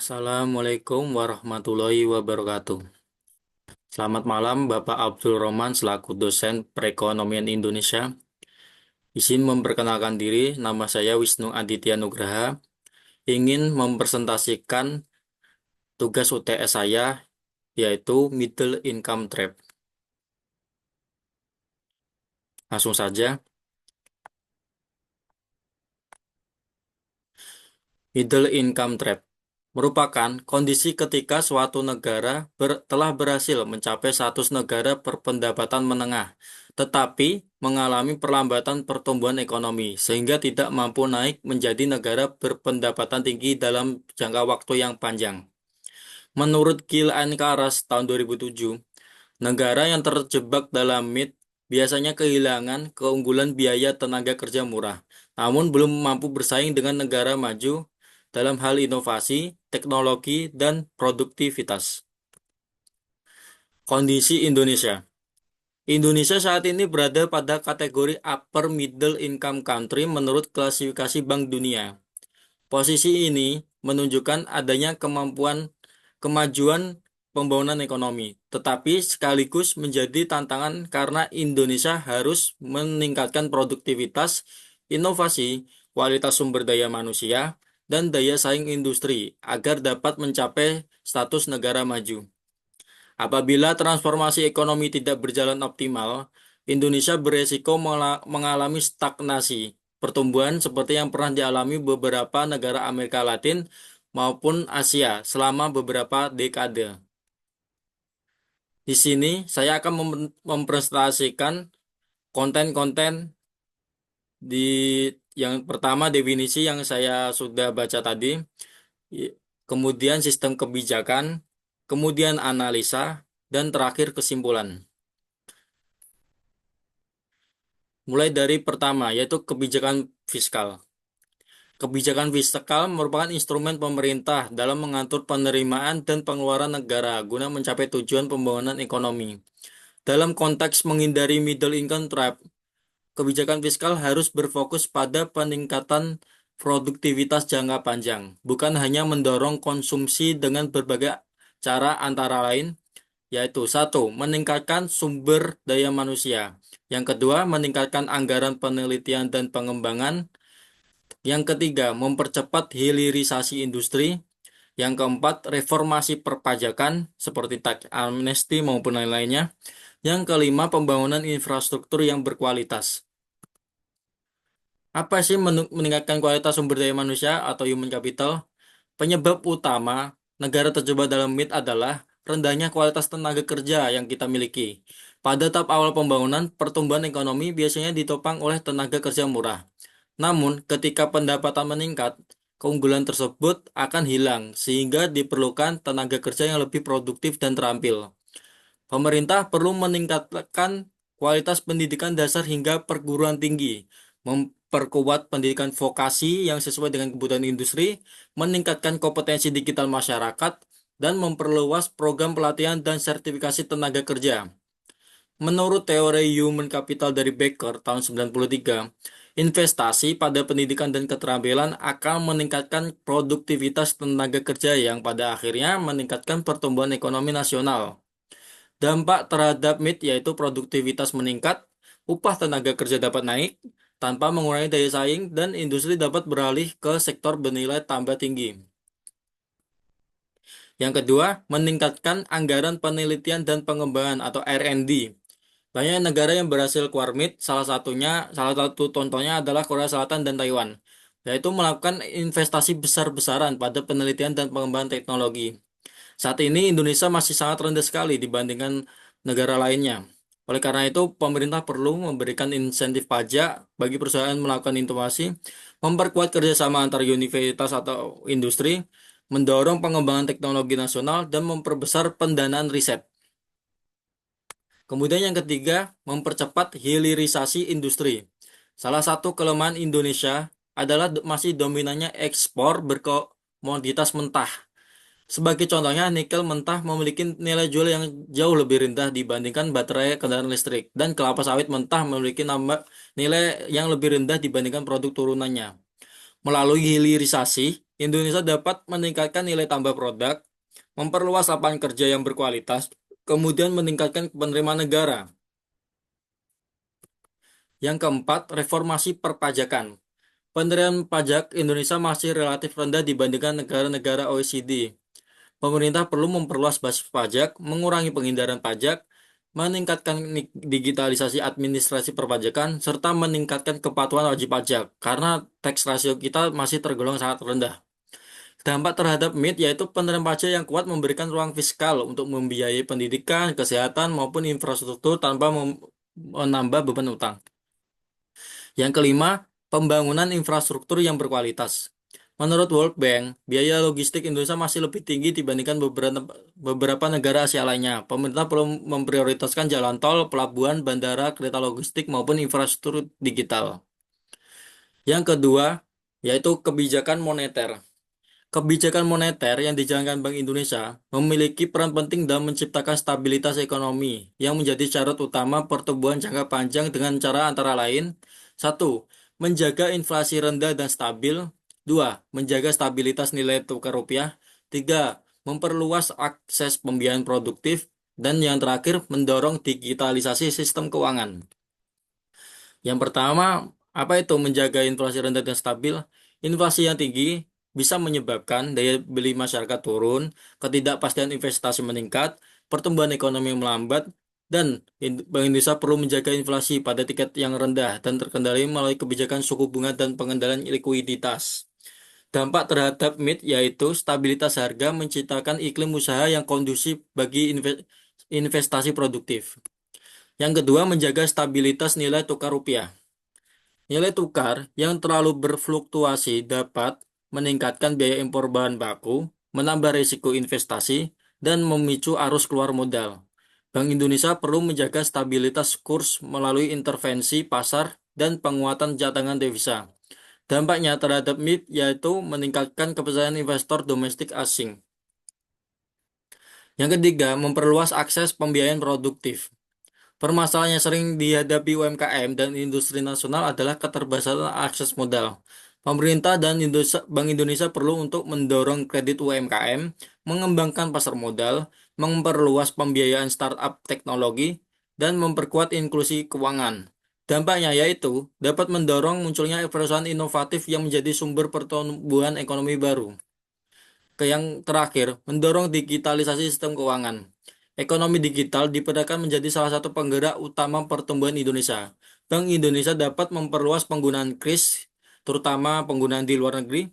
Assalamualaikum warahmatullahi wabarakatuh. Selamat malam, Bapak Abdul Roman selaku dosen perekonomian Indonesia. Izin memperkenalkan diri, nama saya Wisnu Aditya Nugraha. Ingin mempresentasikan tugas UTS saya, yaitu Middle Income Trap. Langsung saja. Middle Income Trap merupakan kondisi ketika suatu negara telah berhasil mencapai status negara berpendapatan menengah, tetapi mengalami perlambatan pertumbuhan ekonomi sehingga tidak mampu naik menjadi negara berpendapatan tinggi dalam jangka waktu yang panjang. Menurut Gil and Karas tahun 2007, negara yang terjebak dalam MIT biasanya kehilangan keunggulan biaya tenaga kerja murah, namun belum mampu bersaing dengan negara maju dalam hal inovasi, teknologi, dan produktivitas. Kondisi Indonesia. Indonesia saat ini berada pada kategori upper middle income country menurut klasifikasi Bank Dunia. Posisi ini menunjukkan adanya kemajuan pembangunan ekonomi, tetapi sekaligus menjadi tantangan karena Indonesia harus meningkatkan produktivitas, inovasi, kualitas sumber daya manusia, dan daya saing industri agar dapat mencapai status negara maju. Apabila transformasi ekonomi tidak berjalan optimal, Indonesia beresiko mengalami stagnasi pertumbuhan seperti yang pernah dialami beberapa negara Amerika Latin maupun Asia selama beberapa dekade. Di sini saya akan mempresentasikan konten-konten di yang pertama definisi yang saya sudah baca tadi, kemudian sistem kebijakan, kemudian analisa, dan terakhir kesimpulan. Mulai dari pertama, yaitu kebijakan fiskal. Kebijakan fiskal merupakan instrumen pemerintah dalam mengatur penerimaan dan pengeluaran negara guna mencapai tujuan pembangunan ekonomi. Dalam konteks menghindari middle income trap, kebijakan fiskal harus berfokus pada peningkatan produktivitas jangka panjang, bukan hanya mendorong konsumsi dengan berbagai cara antara lain, yaitu satu, meningkatkan sumber daya manusia. Yang kedua, meningkatkan anggaran penelitian dan pengembangan. Yang ketiga, mempercepat hilirisasi industri. Yang keempat, reformasi perpajakan seperti tax amnesty maupun lain-lainnya. Yang kelima, pembangunan infrastruktur yang berkualitas. Apa sih meningkatkan kualitas sumber daya manusia atau human capital? Penyebab utama negara terjebak dalam MIT adalah rendahnya kualitas tenaga kerja yang kita miliki. Pada tahap awal pembangunan, pertumbuhan ekonomi biasanya ditopang oleh tenaga kerja murah. Namun, ketika pendapatan meningkat, keunggulan tersebut akan hilang sehingga diperlukan tenaga kerja yang lebih produktif dan terampil. Pemerintah perlu meningkatkan kualitas pendidikan dasar hingga perguruan tinggi, memperkuat pendidikan vokasi yang sesuai dengan kebutuhan industri, meningkatkan kompetensi digital masyarakat, dan memperluas program pelatihan dan sertifikasi tenaga kerja. Menurut teori human capital dari Becker tahun 93, investasi pada pendidikan dan keterampilan akan meningkatkan produktivitas tenaga kerja yang pada akhirnya meningkatkan pertumbuhan ekonomi nasional. Dampak terhadap MIT yaitu produktivitas meningkat, upah tenaga kerja dapat naik tanpa mengurangi daya saing dan industri dapat beralih ke sektor bernilai tambah tinggi. Yang kedua, meningkatkan anggaran penelitian dan pengembangan atau R&D. Banyak negara yang berhasil keluar MIT, salah satu contohnya adalah Korea Selatan dan Taiwan, yaitu melakukan investasi besar-besaran pada penelitian dan pengembangan teknologi. Saat ini Indonesia masih sangat rendah sekali dibandingkan negara lainnya. Oleh karena itu, pemerintah perlu memberikan insentif pajak bagi perusahaan melakukan inovasi, memperkuat kerjasama antar universitas atau industri, mendorong pengembangan teknologi nasional, dan memperbesar pendanaan riset. Kemudian yang ketiga, mempercepat hilirisasi industri. Salah satu kelemahan Indonesia adalah masih dominannya ekspor berkomoditas mentah. Sebagai contohnya, nikel mentah memiliki nilai jual yang jauh lebih rendah dibandingkan baterai kendaraan listrik, dan kelapa sawit mentah memiliki nilai yang lebih rendah dibandingkan produk turunannya. Melalui hilirisasi, Indonesia dapat meningkatkan nilai tambah produk, memperluas lapangan kerja yang berkualitas, kemudian meningkatkan penerimaan negara. Yang keempat, reformasi perpajakan. Penerimaan pajak Indonesia masih relatif rendah dibandingkan negara-negara OECD. Pemerintah perlu memperluas basis pajak, mengurangi penghindaran pajak, meningkatkan digitalisasi administrasi perpajakan, serta meningkatkan kepatuhan wajib pajak, karena tax ratio kita masih tergolong sangat rendah. Dampak terhadap MIT yaitu penerimaan pajak yang kuat memberikan ruang fiskal untuk membiayai pendidikan, kesehatan, maupun infrastruktur tanpa menambah beban utang. Yang kelima, pembangunan infrastruktur yang berkualitas. Menurut World Bank, biaya logistik Indonesia masih lebih tinggi dibandingkan beberapa negara Asia lainnya. Pemerintah perlu memprioritaskan jalan tol, pelabuhan, bandara, kereta logistik, maupun infrastruktur digital. Yang kedua, yaitu kebijakan moneter. Kebijakan moneter yang dijalankan Bank Indonesia memiliki peran penting dalam menciptakan stabilitas ekonomi yang menjadi syarat utama pertumbuhan jangka panjang dengan cara antara lain: satu, menjaga inflasi rendah dan stabil; dua, menjaga stabilitas nilai tukar rupiah; tiga, memperluas akses pembiayaan produktif; dan yang terakhir, mendorong digitalisasi sistem keuangan. Yang pertama, apa itu menjaga inflasi rendah dan stabil? Inflasi yang tinggi bisa menyebabkan daya beli masyarakat turun, ketidakpastian investasi meningkat, pertumbuhan ekonomi melambat, dan Bank Indonesia perlu menjaga inflasi pada tingkat yang rendah dan terkendali melalui kebijakan suku bunga dan pengendalian likuiditas. Dampak terhadap MIT yaitu stabilitas harga menciptakan iklim usaha yang kondusif bagi investasi produktif. Yang kedua, menjaga stabilitas nilai tukar rupiah. Nilai tukar yang terlalu berfluktuasi dapat meningkatkan biaya impor bahan baku, menambah risiko investasi, dan memicu arus keluar modal. Bank Indonesia perlu menjaga stabilitas kurs melalui intervensi pasar dan penguatan cadangan devisa. Dampaknya terhadap MIT yaitu meningkatkan kepercayaan investor domestik asing. Yang ketiga, memperluas akses pembiayaan produktif. Permasalahan yang sering dihadapi UMKM dan industri nasional adalah keterbatasan akses modal. Pemerintah dan Bank Indonesia perlu untuk mendorong kredit UMKM, mengembangkan pasar modal, memperluas pembiayaan startup teknologi, dan memperkuat inklusi keuangan. Dampaknya yaitu dapat mendorong munculnya perusahaan inovatif yang menjadi sumber pertumbuhan ekonomi baru. Yang terakhir, mendorong digitalisasi sistem keuangan. Ekonomi digital diperkirakan menjadi salah satu penggerak utama pertumbuhan Indonesia. Bank Indonesia dapat memperluas penggunaan kris, terutama penggunaan di luar negeri,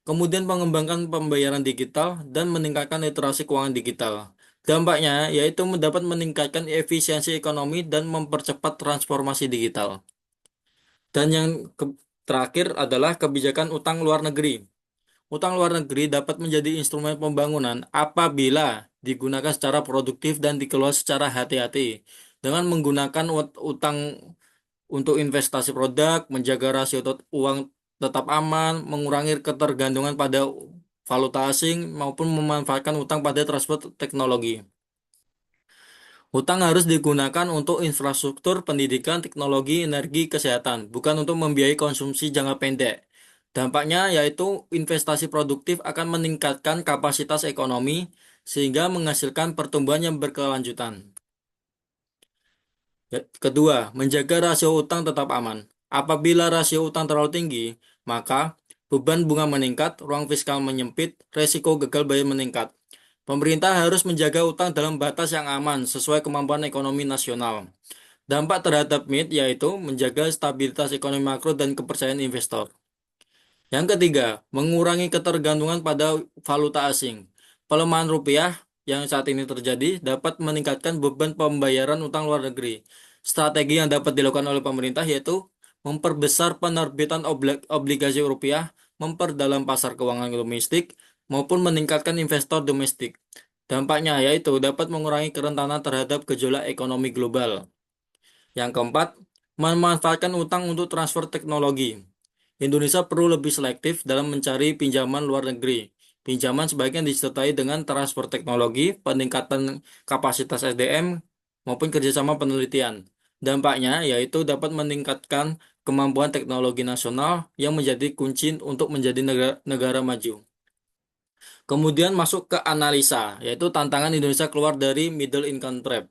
kemudian mengembangkan pembayaran digital dan meningkatkan literasi keuangan digital. Dampaknya yaitu dapat meningkatkan efisiensi ekonomi dan mempercepat transformasi digital. Dan yang terakhir adalah kebijakan utang luar negeri. Utang luar negeri dapat menjadi instrumen pembangunan apabila digunakan secara produktif dan dikelola secara hati-hati. Dengan menggunakan utang untuk investasi produk, menjaga rasio uang tetap aman, mengurangi ketergantungan pada valuta asing, maupun memanfaatkan utang pada transfer teknologi. Utang harus digunakan untuk infrastruktur, pendidikan, teknologi, energi, kesehatan, bukan untuk membiayai konsumsi jangka pendek. Dampaknya yaitu investasi produktif akan meningkatkan kapasitas ekonomi sehingga menghasilkan pertumbuhan yang berkelanjutan. Kedua, menjaga rasio utang tetap aman. Apabila rasio utang terlalu tinggi, maka beban bunga meningkat, ruang fiskal menyempit, resiko gagal bayar meningkat. Pemerintah harus menjaga utang dalam batas yang aman sesuai kemampuan ekonomi nasional. Dampak terhadap MIT yaitu menjaga stabilitas ekonomi makro dan kepercayaan investor. Yang ketiga, mengurangi ketergantungan pada valuta asing. Pelemahan rupiah yang saat ini terjadi dapat meningkatkan beban pembayaran utang luar negeri. Strategi yang dapat dilakukan oleh pemerintah yaitu memperbesar penerbitan obligasi rupiah, memperdalam pasar keuangan domestik, maupun meningkatkan investor domestik. Dampaknya yaitu dapat mengurangi kerentanan terhadap gejolak ekonomi global. Yang keempat, memanfaatkan utang untuk transfer teknologi. Indonesia perlu lebih selektif dalam mencari pinjaman luar negeri. Pinjaman sebaiknya disertai dengan transfer teknologi, peningkatan kapasitas SDM, maupun kerjasama penelitian. Dampaknya yaitu dapat meningkatkan kemampuan teknologi nasional yang menjadi kunci untuk menjadi negara maju. Kemudian masuk ke analisa, yaitu tantangan Indonesia keluar dari middle income trap.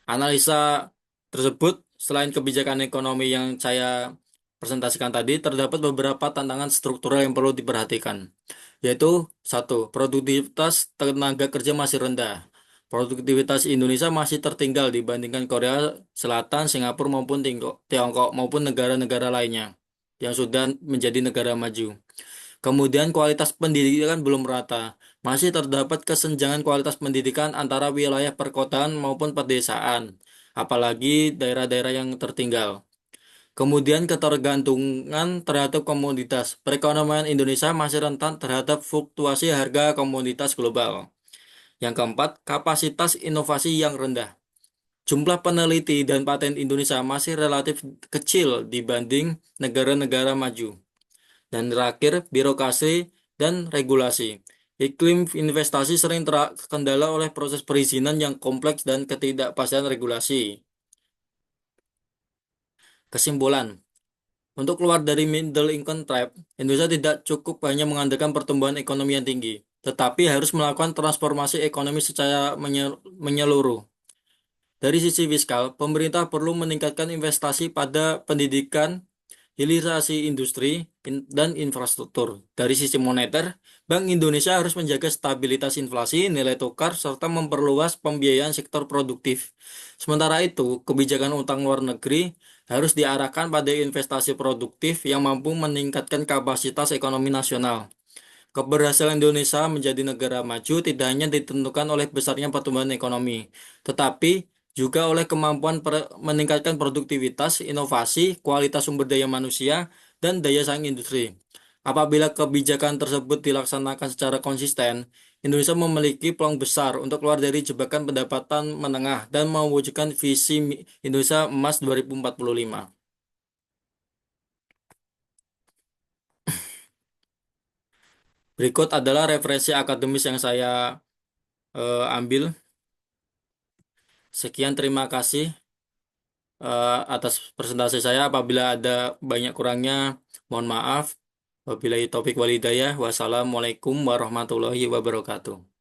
Analisa tersebut, selain kebijakan ekonomi yang saya presentasikan tadi, terdapat beberapa tantangan struktural yang perlu diperhatikan, yaitu satu, produktivitas tenaga kerja masih rendah. Produktivitas Indonesia masih tertinggal dibandingkan Korea Selatan, Singapura maupun Tiongkok maupun negara-negara lainnya yang sudah menjadi negara maju. Kemudian kualitas pendidikan belum merata. Masih terdapat kesenjangan kualitas pendidikan antara wilayah perkotaan maupun pedesaan, apalagi daerah-daerah yang tertinggal. Kemudian ketergantungan terhadap komoditas. Perekonomian Indonesia masih rentan terhadap fluktuasi harga komoditas global. Yang keempat, kapasitas inovasi yang rendah. Jumlah peneliti dan paten Indonesia masih relatif kecil dibanding negara-negara maju. Dan terakhir, birokrasi dan regulasi. Iklim investasi sering terkendala oleh proses perizinan yang kompleks dan ketidakpastian regulasi. Kesimpulan, untuk keluar dari middle income trap, Indonesia tidak cukup hanya mengandalkan pertumbuhan ekonomi yang tinggi, tetapi harus melakukan transformasi ekonomi secara menyeluruh. Dari sisi fiskal, pemerintah perlu meningkatkan investasi pada pendidikan, hilirisasi industri, dan infrastruktur. Dari sisi moneter, Bank Indonesia harus menjaga stabilitas inflasi, nilai tukar, serta memperluas pembiayaan sektor produktif. Sementara itu, kebijakan utang luar negeri harus diarahkan pada investasi produktif yang mampu meningkatkan kapasitas ekonomi nasional. Keberhasilan Indonesia menjadi negara maju tidak hanya ditentukan oleh besarnya pertumbuhan ekonomi, tetapi juga oleh kemampuan meningkatkan produktivitas, inovasi, kualitas sumber daya manusia, dan daya saing industri. Apabila kebijakan tersebut dilaksanakan secara konsisten, Indonesia memiliki peluang besar untuk keluar dari jebakan pendapatan menengah dan mewujudkan visi Indonesia Emas 2045. Berikut adalah referensi akademis yang saya ambil. Sekian, terima kasih atas presentasi saya. Apabila ada banyak kurangnya, mohon maaf. Wabillahi taufik walhidayah. Wassalamualaikum warahmatullahi wabarakatuh.